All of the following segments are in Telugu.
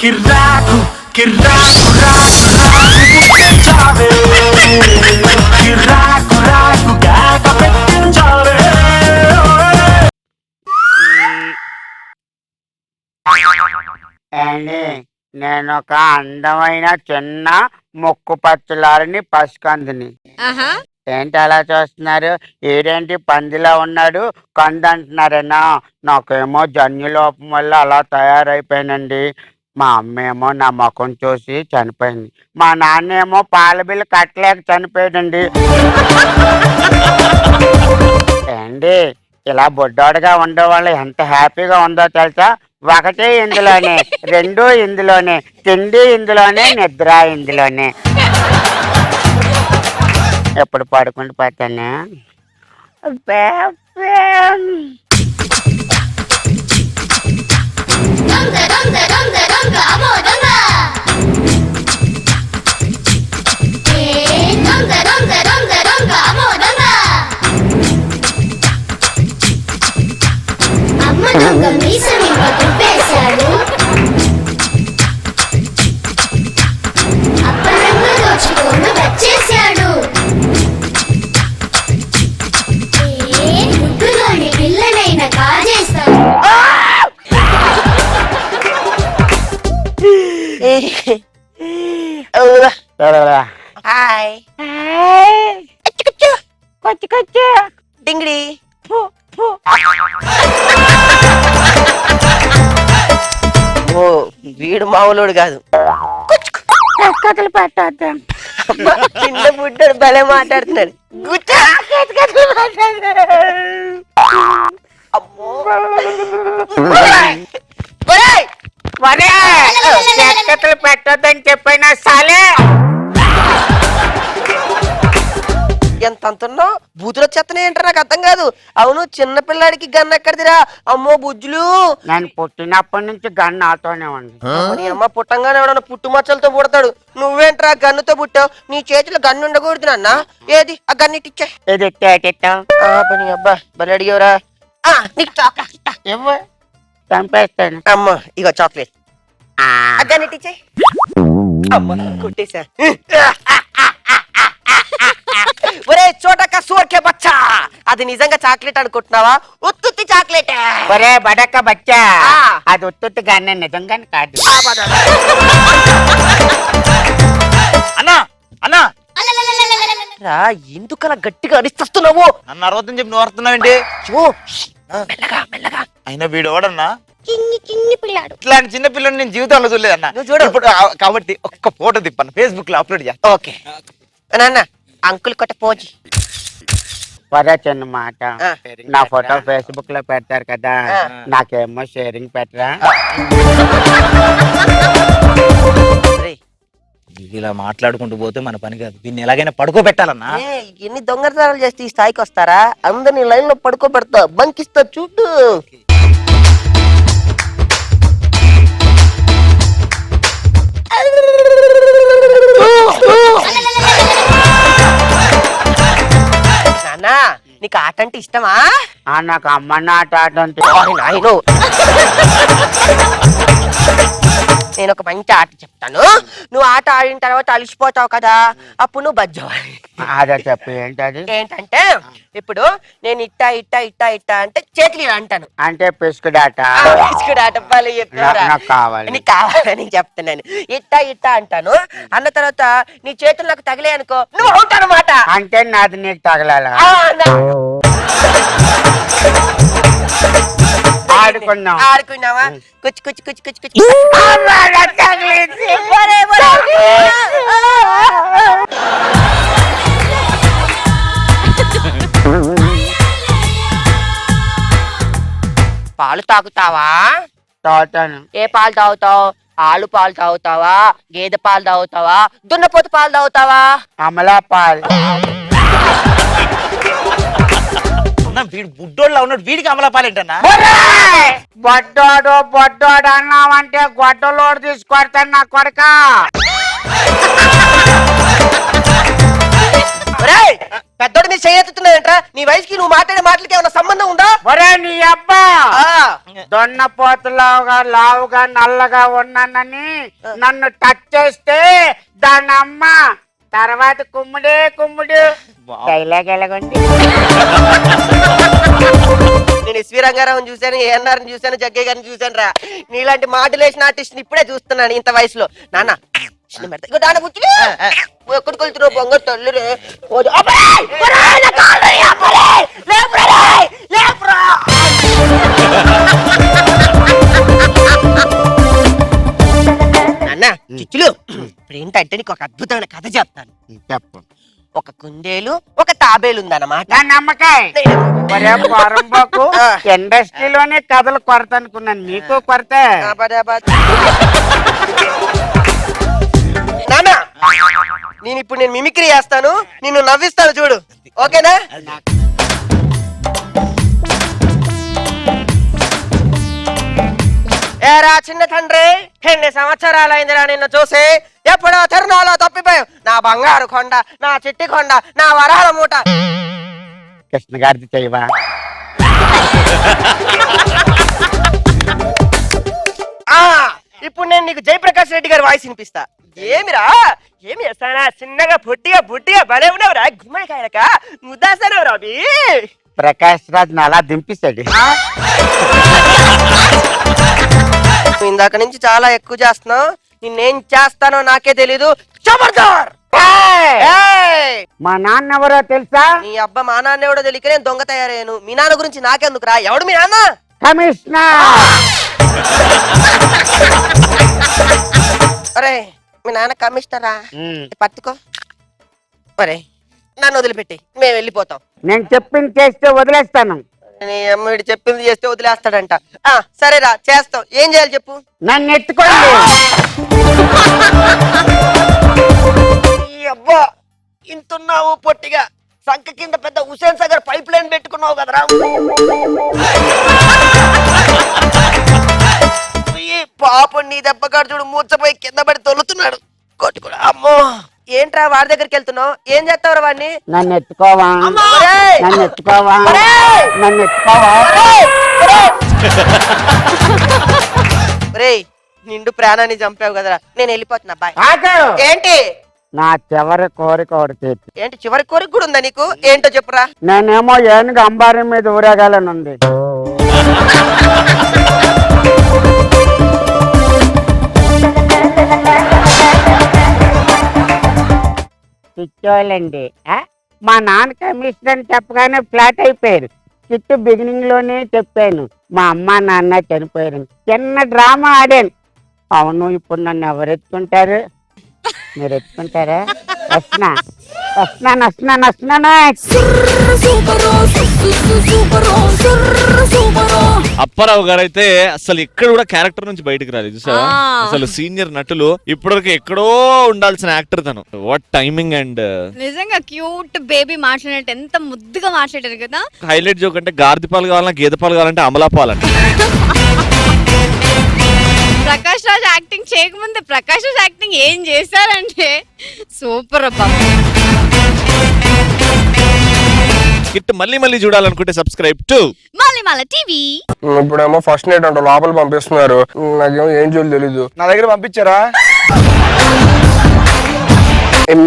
కిర్రాకు కిర్రాకు రాకు రాకు పుట్టించావే కిర్రాకు రాకు కేక పెట్టించావే. అండి నేను ఒక అందమైన చిన్న ముక్కు పచ్చలారని పసికందుని. ఏంటి అలా చూస్తున్నారు? ఏడేంటి పందిలా ఉన్నాడు కందంటున్నారేనా? నాకేమో జన్యులోపం వల్ల అలా తయారైపోయానండి. మా అమ్మ ఏమో నా ముఖం చూసి చనిపోయింది. మా నాన్న ఏమో పాల బిల్లు కట్టలేక చనిపోయాడండి. ఏండి ఇలా బొడ్డోడుగా ఉండేవాళ్ళు ఎంత హ్యాపీగా ఉందో తెలుసా? ఒకటి ఇందులోనే, రెండు ఇందులోనే, తిండి ఇందులోనే, నిద్ర ఇందులోనే. ఎప్పుడు పడుకుంటూ పోతాను. హాయ్ డింగిడి ఓ వీడు మామూలుడు కాదు. కథలు పెట్టద్దాం. చిన్న బుడ్డోడు భలే మాట్లాడుతున్నాడు. అమ్మో కథలు పెట్టొద్దని చెప్పైనా సాలే. ఎంత అంటున్నావు? బూతులు వచ్చేస్తున్నాయి ఏంటారు నాకు అర్థం కాదు. అవును చిన్న పిల్లాడికి గన్ను ఎక్కడిదిరా? అమ్మో బుజ్జులు, నేను పుట్టినప్పటి నుంచి గన్ను నాతోనే ఉంది. నీ అమ్మ పుట్టంగానే ఎవడన్నా పుట్టు మచ్చలతో పుడతాడు. నువ్వేంట్రా గన్నుతో పుట్టావు? నీ చేతిలో గన్ను ఉండకూడదు నాన్న. ఏది ఆ గన్ను ఇచ్చే. పని అబ్బా భలే అడిగేవరా. చంపేస్తాను. అమ్మ ఇగో చాక్లెట్. ఆ గన్ను ఇచ్చే. అమ్మ కుట్టేశా. ఒరే చోటక సోర్కే బచ్చా, అది నిజంగా చాక్లెట్ అనుకుంటున్నావా? ఉత్తుత్తి చాక్లెట్. ఒరే బడక బచ్చా, అది ఉత్తుత్తి గానే నిజంగానే కాదు. అన్నా అన్నా రా ఎందుకలా గట్టిగా అరిస్తున్నావు? నన్ను అరవద్దని చెప్పి నువ్వు అరుస్తున్నావేంటి? మెల్లగా మెల్లగా. అయినా వీడు ఎవడన్నా? చిన్ని పిల్లాడు. ఇట్లాంటి చిన్న పిల్లని నేను జీవితంలో చూడలేదన్నా. నువ్వు చూడు. ఇప్పుడు కాబట్టి ఒక్క ఫోటో తిప్పాను, ఫేస్బుక్ లో అప్లోడ్ చేస్తా. ఓకే నాన్న అంకుల్ కొట్ట పోజి. ఒరే చిన్న మాట, నా ఫోటో ఫేస్బుక్ లో పెడతారు కదా, నాకేమో షేరింగ్ పెట్టరా? ఇలా మాట్లాడుకుంటూ పోతే మన పని కాదు. దీన్ని ఎలాగైనా పడుకోబెట్టాలన్నా. ఎన్ని దొంగతనాలు చేస్తే ఈ స్థాయికి వస్తారా? అందరినీ లైన్ లో పడుకోబెడతా, బంకిస్తా చూడు. నాన్నా నీకు ఆట అంటే ఇష్టమా? నాకు అమ్మన్న ఆట ఆడుంటే. నేను ఒక మంచి ఆట చెప్తాను. నువ్వు ఆట ఆడిన తర్వాత అలిసిపోతావు కదా, అప్పుడు నువ్వు బజ్జవాలి. అదే చెప్పు. ఏంటది? ఏంటంటే ఇప్పుడు నేను ఇట్టా ఇట్టా ఇట్టా ఇట్టా అంటే చేతులు ఇలా అంటాను. అంటే పిసుకుడాట. పిసుకుడాట పలు నాకు కావాలి. నీకు కావాలని చెప్తున్నాను. ఇట్టా ఇట్టా అంటాను. అన్న తర్వాత నీ చేతులు నాకు తగిలే అనుకో, నువ్వు అవుట్ అన్నమాట. అంటే నాది నీకు తగలాల. ఆడుకున్నావా? కుచ్చి కుచ్చి కుచ్చి కుచ్చి కుచ్చి. పాలు తాగుతావా? తాగుతాను. ఏ పాలు తాగుతావు? ఆలు పాలు తాగుతావా? గేదె పాలు తాగుతావా? దున్నపోతు పాలు తాగుతావా? అమలా పాలు. వీడు బుడ్డోళ్ళ ఉన్నాడు, వీడికి అమలాపాలేంటన్నా? బొడ్డోడు బొడ్డోడు అన్నావంటే గొడ్డలోడు తీసుకొడతాను నా కొడక. పెద్దోడి మీద చేయెత్తుతున్నాయంట్రా? నీ వయసుకి నువ్వు మాట్లాడే మాటలకి ఏమైనా సంబంధం ఉందా? ఒరే నీ అబ్బా దొన్నపోతులావుగా లావుగా నల్లగా ఉన్నానని నన్ను టచ్ చేస్తే దాని అమ్మ తర్వాత కుమ్ముడే కుమ్ముడు డైలాగ్ ఎలాగండి. నేను ఎస్వి రంగారావు చూశాను, ఏఎన్ఆర్ చూశాను, జగ్గయ్య గారిని చూశాను రా. నీలాంటి మాడ్యులేషన్ ఆర్టిస్ట్ ఇప్పుడే చూస్తున్నాను ఇంత వయసులో. నాన్న ఎక్కడికి వెళ్తున్నావు బంగారు తల్లి రే? నాన్న చిచ్చులు ఇప్పుడు ఏంటంటే నీకు ఒక అద్భుతమైన కథ చెప్తాను. చెప్పు. ఒక కుందేలు ఒక తాబేలు ఉందన్నమాట. నా నమ్మకాయ ఒరే పొరంబోకు ఇండస్ట్రీలోనే కథలు కొరత అనుకున్నాను, నీకు కొరత. నాన్న నేను ఇప్పుడు మిమిక్రీ చేస్తాను, నిన్ను నవ్విస్తాను చూడు, ఓకేనా? ఏరా చిన్న తండ్రి, ఎన్ని సంవత్సరాలైందిరా నిన్ను చూసి? ఎప్పుడో తిరునాలో తప్పిపోయావు నా బంగారు కొండ, నా చిట్టి కొండ, నా వరాల మూట. కృష్ణ గారిది చేయవా? ఇప్పుడు నేను నీకు జయప్రకాష్ రెడ్డి గారి వాయిస్ వినిపిస్తా. ఏమిరా ఏమి చేస్తానా? చిన్నగా పొట్టిగా బుట్టిగా బలే ఉన్నావురా, గుమ్మడికాయలక ముద్దాస్తానవురా. అవి ప్రకాష్ రాజ్ అలా దింపిస్తాడు. ఇందాక నుంచి చాలా ఎక్కువ చేస్తున్నావు, నిన్నేం చేస్తానో నాకే తెలీదు. చమర్దార్! మా నాన్న ఎవరో తెలుసా? నీ అబ్బా మా నాన్న ఎవడో తెలియక నేను దొంగ తయారయ్యాను. మీ నాన్న గురించి నాకెందుకురా? ఎవడు మీ నాన్న? కమిషనర్. అరే మీ నాన్న కమిషనరా? పట్టుకో. అరే నన్ను వదిలిపెట్టి మేము వెళ్ళిపోతాం. నేను చెప్పింది చేస్తే వదిలేస్తాను. నీ అమ్మడి చెప్పింది చేస్తే వదిలేస్తాడంట. సరేరా చేస్తాం. ఏం చేయాలి చెప్పు? నన్ను ఎత్తుకోండి. అబ్బా ఇంతున్నావు పొట్టిగా, సంక కింద పెద్ద హుసేన్ సాగర్ పైప్ లైన్ పెట్టుకున్నావు కదరా. పాపం నీ దెబ్బకాడు చూడు, మూర్చపోయి కింద పడి తొలుతున్నాడు. కొట్టుకుడు. అమ్మో ఏంట్రా వాడి దగ్గరికి వెళ్తున్నావు? ఏం చేస్తావురా వాడిని? నన్ను ఎత్తుకోవా? నన్ను ఎత్తుకోవా? నన్ను ఎత్తుకోవా? రేయ్ నిండు ప్రాణాన్ని చంపావు కదరా, నేను వెళ్ళిపోతున్నా. బాయ్. ఏంటి? నా చివరి కోరిక ఒకటి. ఏంటి చివరి కోరిక కూడా ఉందా నీకు? ఏంటో చెప్పురా. నేనేమో ఏనుగు అంబారి మీద ఊరేగాలని ఉంది. పిచ్చోళ్ళండి, మా నాన్న కమిషన్ అని చెప్పగానే ఫ్లాట్ అయిపోయారు. చిట్టు బిగినింగ్ లోనే చెప్పాను మా అమ్మ నాన్న చనిపోయారు. చిన్న డ్రామా ఆడాను. అవును, ఇప్పుడు నన్ను ఎవరు ఎత్తుకుంటారు? మీరు ఎత్తుకుంటారా? అప్పారావు గారు అయితే అసలు ఇక్కడ కూడా క్యారెక్టర్ నుంచి బయటకు రాలేదు చూసావా? అసలు సీనియర్ నటులు ఇప్పటివరకు ఎక్కడో ఉండాల్సిన యాక్టర్ తను. వాట్ టైమింగ్ అండ్ నిజంగా క్యూట్ బేబీ మాట్లాడినట్టు ఎంత ముద్దుగా మాట్లాడారు కదా. హైలైట్ జోక్ అంటే గార్ది పాలు కావాలన్నా గేదె పాలు కావాలంటే అమలా పాలంట. ప్రకాష్ రాజ్ యాక్టింగ్ చేయకముందే ప్రకాష్ రాజ్ యాక్టింగ్ ఏం చేశారంటే సూపర్ అబ్బా. కిట్ మళ్ళీ చూడాలనుకుంటే సబ్స్క్రైబ్ టు మల్లెమాల టీవీ. ఇప్పుడేమో ఫస్ట్ నైట్ అంట లోపల పంపిస్తున్నారు, నాకేమో ఏం చేయాలి తెలీదు. నా దగ్గర పంపించారా?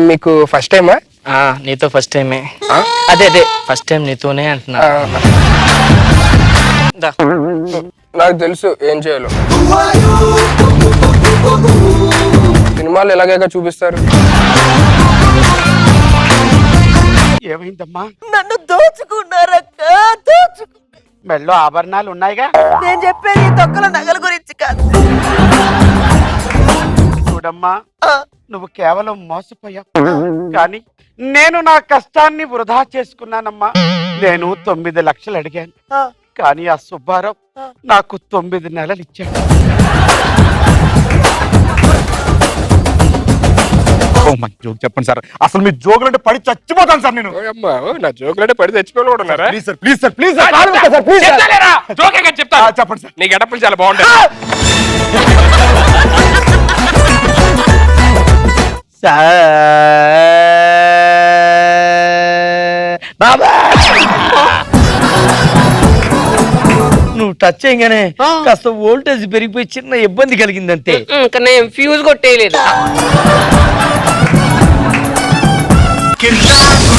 మీకు ఫస్ట్ టైమా? నీతో ఫస్ట్ టైమే. అదే ఫస్ట్ టైం నీతోనే అంటున్నా. నాకు తెలుసు ఏం చేయాలో. సినిమాలు ఎలాగైనా చూపిస్తారు. ఏమైందమ్మా? నన్ను దోచుకున్నారక్క, మెళ్ళో ఆభరణాలు ఉన్నాయిగా. నేను చెప్పేది తొక్కల నగల గురించి కాదు. చూడమ్మా, నువ్వు కేవలం మోసపోయావు, కానీ నేను నా కష్టాన్ని వృధా చేసుకున్నానమ్మా. నేను 9 లక్షలు అడిగాను, కానీ ఆ సుబ్బారావు నాకు 9 నెలలు ఇచ్చాడు. జోక్ చెప్పండి సార్, అసలు మీ జోకులు అంటే పడి చచ్చిపోతాను సార్ నేను. నా జోకులు అంటే పడి తెచ్చిపోయి కూడా ఉన్నారా? Please sir, please sir, please sir, చెప్పండి సార్. నీ గడపలు చాలా బాగుంటాయి. సార్ నువ్వు టచ్ చేయగానే కాస్త వోల్టేజ్ పెరిగిపోయి చిన్న ఇబ్బంది కలిగింది అంతే. ఇంకా నేను ఫ్యూజ్ కొట్టేయలేదు. కిర్రాకు